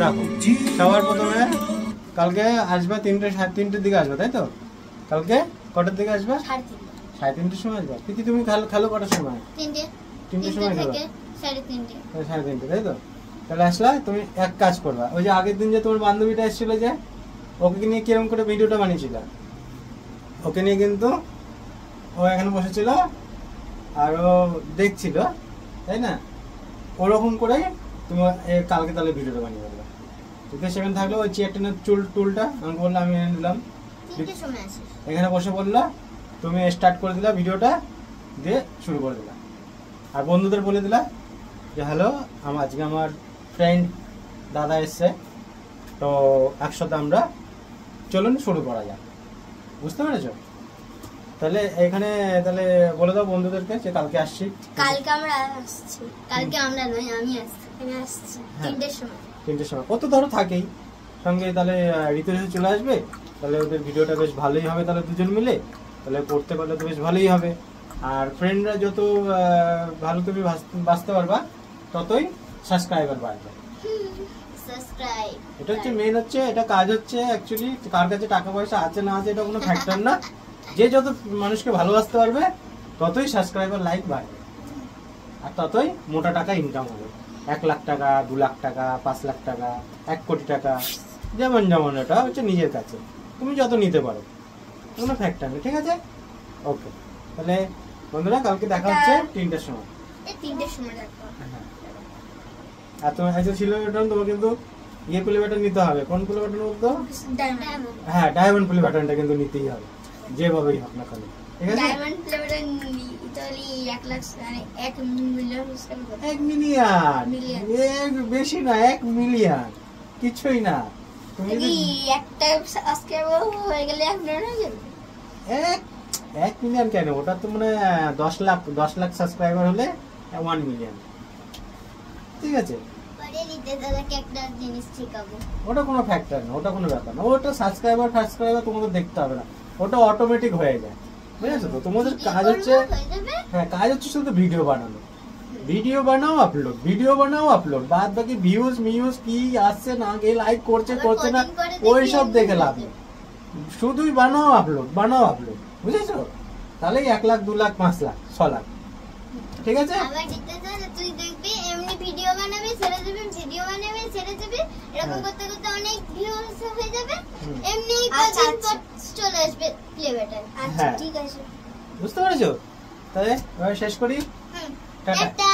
দেখো সবার প্রথমে কালকে আসবে 3টে 3:30 দিকে আসবে, তাই তো? কালকে কটার দিকে আসবে? 3:30 সময় আসবে। কিন্তু তুমি খেলো কটার সময়? 3টে সময় খেলো, 3:30, তাই তো? তাহলে আসলে তুমি এক কাজ করবা, ওই যে আগের দিন যে তোমার বান্ধবীটা এসেছিল, যে ওকে নিয়ে কিরকম করে ভিডিওটা বানিয়েছিল, ওকে নিয়ে কিন্তু ও এখানে বসেছিল আর ও দেখছিল, তাই না? ওরকম করে তুমি কালকে তাহলে ভিডিওটা বানিয়ে দেবে। ঠিক আছে, সেখানে থাকলো ওই চেয়ারটা টুলটা আমাকে বললো, আমি এনে দিলাম, এখানে বসে বললো, তুমি স্টার্ট করে দিলা ভিডিওটা, দিয়ে শুরু করে দিলা। আর বন্ধুদের বলে দিলা যে হ্যালো, আজকে আমার ফ্রেন্ড দাদা এসছে, তো একসাথে আমরা চলুন শুরু করা যাক। বুঝতে পেরেছো? তাহলে এখানে তাহলে বলে দাও বন্ধুদেরকে যে কালকে আসছি। কালকে আমরা আসছি, কালকে আমরা নয়, আমি আসছি, আমি আসছি 3টের সময়। 3টের সময় কত ধরো থাকেই সঙ্গে, তাহলে ঋতু চলে আসবে, তাহলে ওদের ভিডিওটা বেশ ভালোই হবে, তাহলে দুজন মিলে তাহলে করতে পারলে তো বেশ ভালোই হবে। আর ফ্রেন্ডরা যত ভালো তুমি বাঁচতে পারবা, ততই সাবস্ক্রাইবার বাড়বে। এটা হচ্ছে মেন, হচ্ছে এটা কাজ হচ্ছে অ্যাকচুয়ালি কার কাছে টাকা পয়সা আছে না আছে এটা কোনো ফ্যাক্টর না, যে যত মানুষকে ভালোবাসতে পারবে ততই সাবস্ক্রাইবার লাইক বাড়বে, আর ততই মোটা টাকা ইনকাম হবে। 1 লাখ টাকা, 2 লাখ টাকা, 5 লাখ টাকা, 1 কোটি টাকা, যেমন যেমন এটা হচ্ছে নিজের কাছে, তুমি যত নিতে পারো, কোনো ফ্যাক্টর নেই। ঠিক আছে, ওকে। তাহলে বন্ধুরা কালকে দেখা হচ্ছে 3টের সময়। 3টের সময় দেখো। আর তোমার কাছে ছিল বাটন, তোমার কিন্তু ইয়ে প্লে বাটন নিতে হবে। কোন প্লে বাটন বলতো? হ্যাঁ, ডায়মন্ড প্লে বাটনটা কিন্তু নিতেই হবে, যেভাবেই হোক না কেন। ঠিক আছে, diamond play button Italy 1 lakh মানে 1 মিলিয়ন, 1 মিলিয়ন, বেশি না, 1 মিলিয়ন কিছুই না। তুমি একটা সাবস্ক্রাইবার হয়ে গেলে 1 মিলিয়ন হয়ে যাবে। 1 মিলিয়ন কেন, ওটা তো মানে 10 লাখ সাবস্ক্রাইবার হলে 1 মিলিয়ন। ঠিক আছে, পরে নিতে দাদাকে একটা জিনিস শেখাবো। ওটা কোনো ফ্যাক্টর না, ওটা কোনো ব্যাপার না। ওটা সাবস্ক্রাইবার তোমাদের দেখতে হবে না, ওটা অটোমেটিক হয়ে যায়। বুঝেছো তো? তোমাদের কাজ হচ্ছে, হ্যাঁ কাজ হচ্ছে শুধু ভিডিও বানানো, ভিডিও বানাও আপলোড, ভিডিও বানাও আপলোড, বাদ বাকি ভিউজ কি আসছে না, কে লাইক করছে না, ওই সব দেখে লাভ নেই। শুধুই বানাও আপলোড, বুঝেছো? তাহলেই 1 লাখ, 2 লাখ, 5 লাখ, 6 লাখ। ঠিক আছে, তুই দেখবি এমনি ভিডিও বানাবি, ছেড়ে দিবি, ভিডিও বানাবি, ছেড়ে দিবি, এরকম করতে করতে অনেক ভিউজ হয়ে যাবে, এমনি চলে আসবে প্লে বাটন। আচ্ছা ঠিক আছে, বুঝতে পেরেছো? তাহলে এবার শেষ করি। টাটা।